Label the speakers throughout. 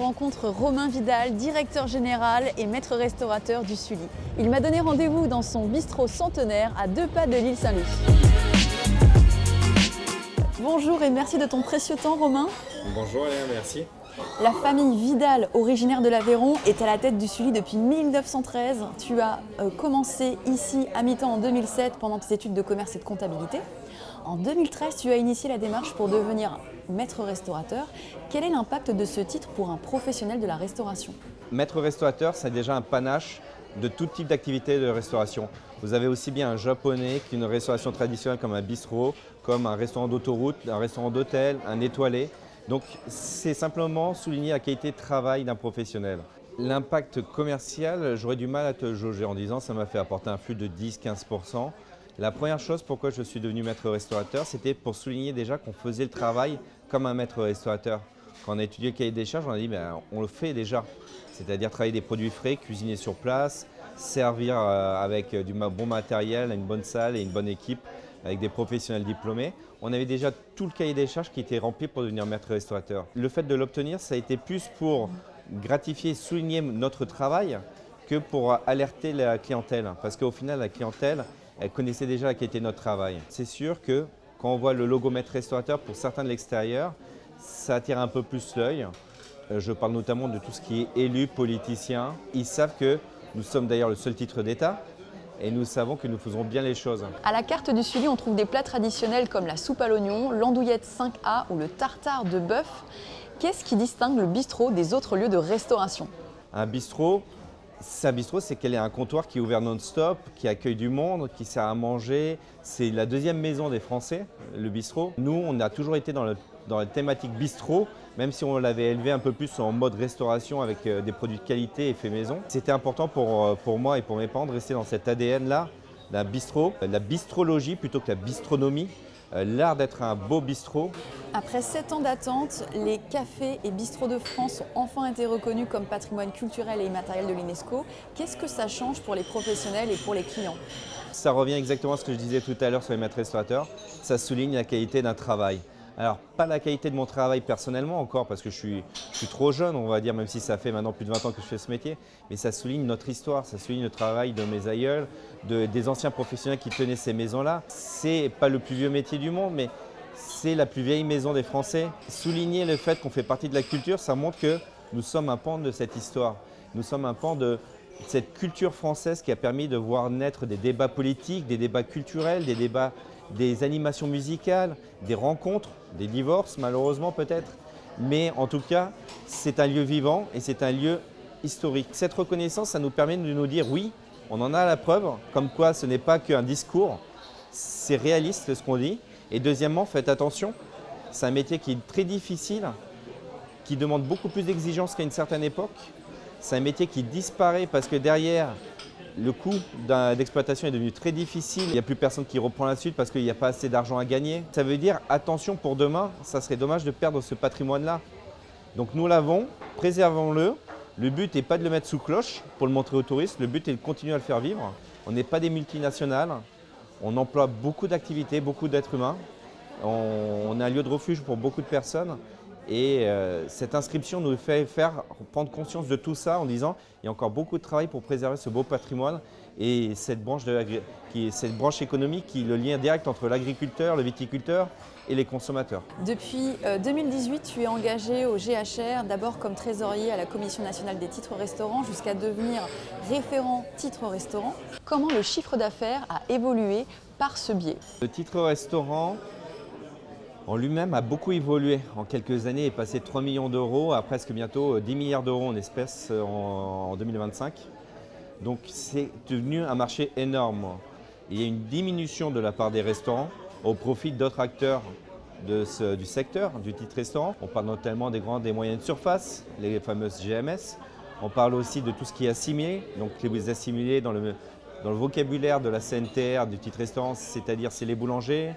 Speaker 1: rencontre Romain Vidal, directeur général et maître restaurateur du Sully. Il m'a donné rendez-vous dans son bistrot centenaire à 2 pas de l'île Saint-Louis. Bonjour et merci de ton précieux temps, Romain.
Speaker 2: Bonjour Léa, merci.
Speaker 1: La famille Vidal, originaire de l'Aveyron, est à la tête du Sully depuis 1913. Tu as commencé ici à mi-temps en 2007 pendant tes études de commerce et de comptabilité. En 2013, tu as initié la démarche pour devenir maître restaurateur. Quel est l'impact de ce titre pour un professionnel de la restauration?
Speaker 2: Maître restaurateur, c'est déjà un panache de tout type d'activité de restauration. Vous avez aussi bien un japonais qu'une restauration traditionnelle comme un bistrot, comme un restaurant d'autoroute, un restaurant d'hôtel, un étoilé. Donc c'est simplement souligner la qualité de travail d'un professionnel. L'impact commercial, j'aurais du mal à te jauger en disant ça m'a fait apporter un flux de 10-15%. La première chose pourquoi je suis devenu maître restaurateur, c'était pour souligner déjà qu'on faisait le travail comme un maître restaurateur. Quand on a étudié le cahier des charges, on a dit on le fait déjà. C'est-à-dire travailler des produits frais, cuisiner sur place, servir avec du bon matériel, une bonne salle et une bonne équipe, avec des professionnels diplômés. On avait déjà tout le cahier des charges qui était rempli pour devenir maître restaurateur. Le fait de l'obtenir, ça a été plus pour gratifier, souligner notre travail que pour alerter la clientèle. Parce qu'au final, la clientèle, elle connaissait déjà la qualité de notre travail. C'est sûr que quand on voit le logo maître restaurateur, pour certains de l'extérieur, ça attire un peu plus l'œil. Je parle notamment de tout ce qui est élu, politicien. Ils savent que nous sommes d'ailleurs le seul titre d'État. Et nous savons que nous faisons bien les choses.
Speaker 1: À la carte du Sully, on trouve des plats traditionnels comme la soupe à l'oignon, l'andouillette 5A ou le tartare de bœuf. Qu'est-ce qui distingue le bistrot des autres lieux de restauration?
Speaker 2: Un bistrot, c'est qu'elle est un comptoir qui est ouvert non-stop, qui accueille du monde, qui sert à manger. C'est la deuxième maison des Français, le bistrot. Nous, on a toujours été dans la thématique bistrot, même si on l'avait élevé un peu plus en mode restauration avec des produits de qualité et fait maison. C'était important pour moi et pour mes parents de rester dans cet ADN-là d'un bistrot, la bistrologie plutôt que la bistronomie, l'art d'être un beau bistrot.
Speaker 1: Après 7 ans d'attente, les cafés et bistrots de France ont enfin été reconnus comme patrimoine culturel et immatériel de l'UNESCO. Qu'est-ce que ça change pour les professionnels et pour les clients?
Speaker 2: Ça revient exactement à ce que je disais tout à l'heure sur les maîtres restaurateurs. Ça souligne la qualité d'un travail. Alors, pas la qualité de mon travail personnellement encore, parce que je suis trop jeune, on va dire, même si ça fait maintenant plus de 20 ans que je fais ce métier, mais ça souligne notre histoire, ça souligne le travail de mes aïeuls, des anciens professionnels qui tenaient ces maisons-là. C'est pas le plus vieux métier du monde, mais c'est la plus vieille maison des Français. Souligner le fait qu'on fait partie de la culture, ça montre que nous sommes un pan de cette histoire. Nous sommes un pan de cette culture française qui a permis de voir naître des débats politiques, des débats culturels, des débats, des animations musicales, des rencontres, des divorces malheureusement peut-être. Mais en tout cas, c'est un lieu vivant et c'est un lieu historique. Cette reconnaissance, ça nous permet de nous dire oui, on en a la preuve, comme quoi ce n'est pas qu'un discours, c'est réaliste ce qu'on dit. Et deuxièmement, faites attention, c'est un métier qui est très difficile, qui demande beaucoup plus d'exigences qu'à une certaine époque. C'est un métier qui disparaît parce que derrière, le coût d'exploitation est devenu très difficile. Il n'y a plus personne qui reprend la suite parce qu'il n'y a pas assez d'argent à gagner. Ça veut dire attention pour demain, ça serait dommage de perdre ce patrimoine-là. Donc nous l'avons, préservons-le. Le but n'est pas de le mettre sous cloche pour le montrer aux touristes, le but est de continuer à le faire vivre. On n'est pas des multinationales, on emploie beaucoup d'activités, beaucoup d'êtres humains. On est un lieu de refuge pour beaucoup de personnes. Et cette inscription nous fait prendre conscience de tout ça en disant il y a encore beaucoup de travail pour préserver ce beau patrimoine et cette branche économique qui est le lien direct entre l'agriculteur, le viticulteur et les consommateurs.
Speaker 1: Depuis 2018, tu es engagé au GHR, d'abord comme trésorier à la Commission nationale des titres restaurants jusqu'à devenir référent titre restaurant. Comment le chiffre d'affaires a évolué par ce biais?
Speaker 2: Le titre restaurant en lui-même a beaucoup évolué. En quelques années, il est passé de 3 millions d'euros à presque bientôt 10 milliards d'euros en espèces en 2025. Donc c'est devenu un marché énorme. Il y a une diminution de la part des restaurants au profit d'autres acteurs du secteur, du titre restaurant. On parle notamment des grandes et moyennes surfaces, les fameuses GMS. On parle aussi de tout ce qui est assimilé, donc les assimilés dans le vocabulaire de la CNTR du titre restaurant, c'est-à-dire c'est les boulangers,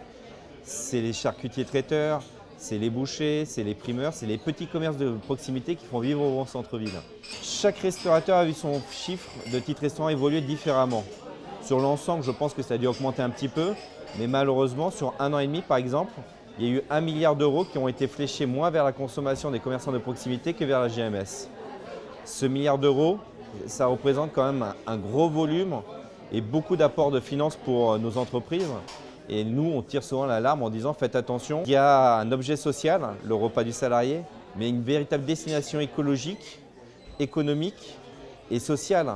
Speaker 2: c'est les charcutiers traiteurs, c'est les bouchers, c'est les primeurs, c'est les petits commerces de proximité qui font vivre au grand centre-ville. Chaque restaurateur a vu son chiffre de titre restaurant évoluer différemment. Sur l'ensemble, je pense que ça a dû augmenter un petit peu, mais malheureusement, sur 1 an et demi, par exemple, il y a eu 1 milliard d'euros qui ont été fléchés moins vers la consommation des commerçants de proximité que vers la GMS. Ce milliard d'euros, ça représente quand même un gros volume et beaucoup d'apports de finances pour nos entreprises. Et nous, on tire souvent l'alarme en disant faites attention, il y a un objet social, le repas du salarié, mais une véritable destination écologique, économique et sociale.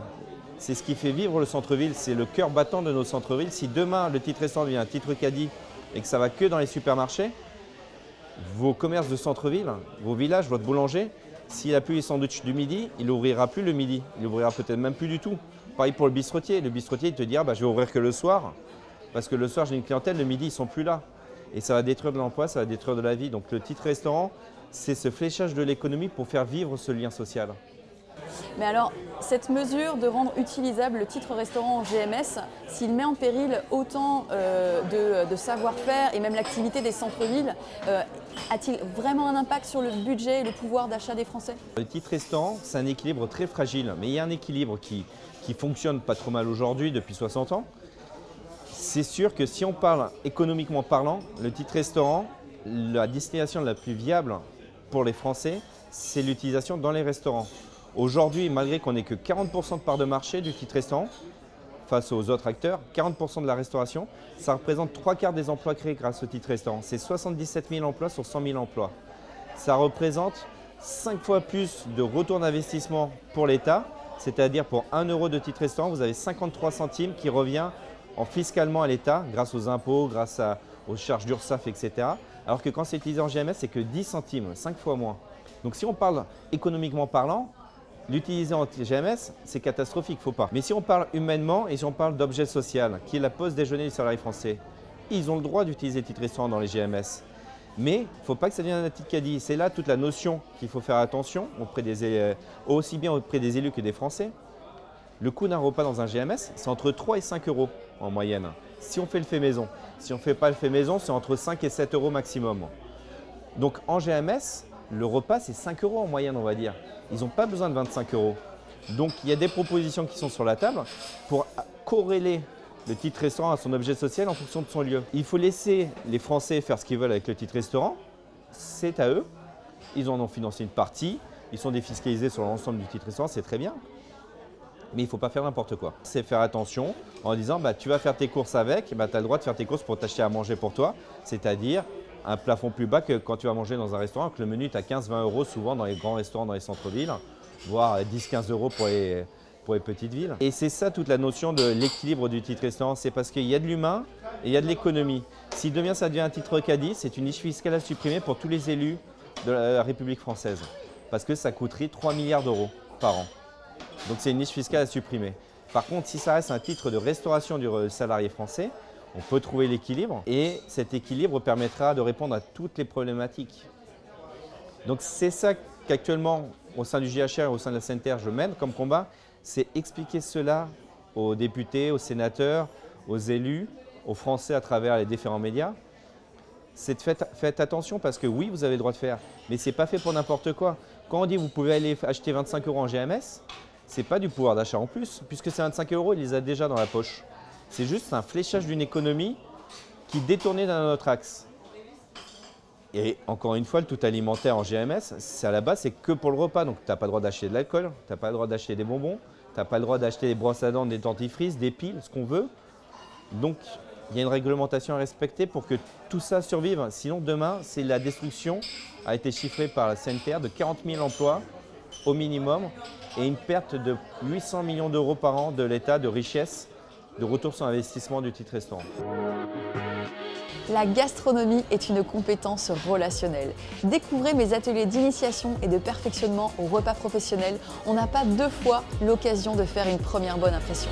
Speaker 2: C'est ce qui fait vivre le centre-ville, c'est le cœur battant de nos centres-villes. Si demain le titre restaurant devient un titre caddie et que ça va que dans les supermarchés, vos commerces de centre-ville, vos villages, votre boulanger, s'il n'a plus les sandwichs du midi, il n'ouvrira plus le midi, il n'ouvrira peut-être même plus du tout. Pareil pour le bistrotier, il te dira je vais ouvrir que le soir, parce que le soir j'ai une clientèle, le midi ils ne sont plus là. Et ça va détruire de l'emploi, ça va détruire de la vie. Donc le titre restaurant, c'est ce fléchage de l'économie pour faire vivre ce lien social.
Speaker 1: Mais alors, cette mesure de rendre utilisable le titre restaurant en GMS, s'il met en péril autant de savoir-faire et même l'activité des centres-villes, a-t-il vraiment un impact sur le budget et le pouvoir d'achat des Français?
Speaker 2: Le titre restaurant, c'est un équilibre très fragile, mais il y a un équilibre qui fonctionne pas trop mal aujourd'hui depuis 60 ans. C'est sûr que si on parle économiquement parlant, le titre restaurant, la destination la plus viable pour les Français, c'est l'utilisation dans les restaurants. Aujourd'hui, malgré qu'on n'ait que 40% de part de marché du titre restaurant, face aux autres acteurs, 40% de la restauration, ça représente 3/4 des emplois créés grâce au titre restaurant. C'est 77 000 emplois sur 100 000 emplois. Ça représente 5 fois plus de retour d'investissement pour l'État, c'est-à-dire pour 1 euro de titre restaurant, vous avez 53 centimes qui revient fiscalement à l'État, grâce aux impôts, grâce aux charges d'URSSAF, etc. Alors que quand c'est utilisé en GMS, c'est que 10 centimes, 5 fois moins. Donc si on parle économiquement parlant, l'utiliser en GMS, c'est catastrophique, il ne faut pas. Mais si on parle humainement et si on parle d'objet social, qui est la pause déjeuner du salarié français, ils ont le droit d'utiliser le titre restaurant dans les GMS. Mais il ne faut pas que ça devienne un titre caddie. C'est là toute la notion qu'il faut faire attention, aussi bien auprès des élus que des Français. Le coût d'un repas dans un GMS, c'est entre 3 et 5 euros en moyenne, si on fait le fait maison. Si on ne fait pas le fait maison, c'est entre 5 et 7 euros maximum. Donc en GMS, le repas, c'est 5 euros en moyenne, on va dire. Ils n'ont pas besoin de 25 euros. Donc il y a des propositions qui sont sur la table pour corréler le titre restaurant à son objet social en fonction de son lieu. Il faut laisser les Français faire ce qu'ils veulent avec le titre restaurant. C'est à eux. Ils en ont financé une partie. Ils sont défiscalisés sur l'ensemble du titre restaurant, c'est très bien. Mais il ne faut pas faire n'importe quoi. C'est faire attention en disant tu vas faire tes courses avec, tu as le droit de faire tes courses pour t'acheter à manger pour toi, c'est-à-dire un plafond plus bas que quand tu vas manger dans un restaurant, que le menu est à 15-20 euros souvent dans les grands restaurants dans les centres-villes, voire 10-15 euros pour les petites villes. Et c'est ça toute la notion de l'équilibre du titre restaurant, c'est parce qu'il y a de l'humain et il y a de l'économie. Si demain ça devient un titre caddie, c'est une niche fiscale à supprimer pour tous les élus de la République française, parce que ça coûterait 3 milliards d'euros par an. Donc c'est une niche fiscale à supprimer. Par contre, si ça reste un titre de restauration du salarié français, on peut trouver l'équilibre et cet équilibre permettra de répondre à toutes les problématiques. Donc c'est ça qu'actuellement, au sein du JHR et au sein de la CNTR, je mène comme combat, c'est expliquer cela aux députés, aux sénateurs, aux élus, aux Français à travers les différents médias. Faites attention parce que oui, vous avez le droit de faire, mais ce n'est pas fait pour n'importe quoi. Quand on dit que vous pouvez aller acheter 25 euros en GMS, ce n'est pas du pouvoir d'achat en plus, puisque c'est 25 euros, il les a déjà dans la poche. C'est juste un fléchage d'une économie qui est détournée d'un autre axe. Et encore une fois, le tout alimentaire en GMS, à la base, c'est que pour le repas. Donc tu n'as pas le droit d'acheter de l'alcool, tu n'as pas le droit d'acheter des bonbons, tu n'as pas le droit d'acheter des brosses à dents, des dentifrices, des piles, ce qu'on veut. Donc il y a une réglementation à respecter pour que tout ça survive. Sinon demain, c'est la destruction, a été chiffrée par la CNTR, de 40 000 emplois au minimum et une perte de 800 millions d'euros par an de l'État de richesse, de retour sur investissement du titre restaurant.
Speaker 1: La gastronomie est une compétence relationnelle. Découvrez mes ateliers d'initiation et de perfectionnement au repas professionnel. On n'a pas deux fois l'occasion de faire une première bonne impression.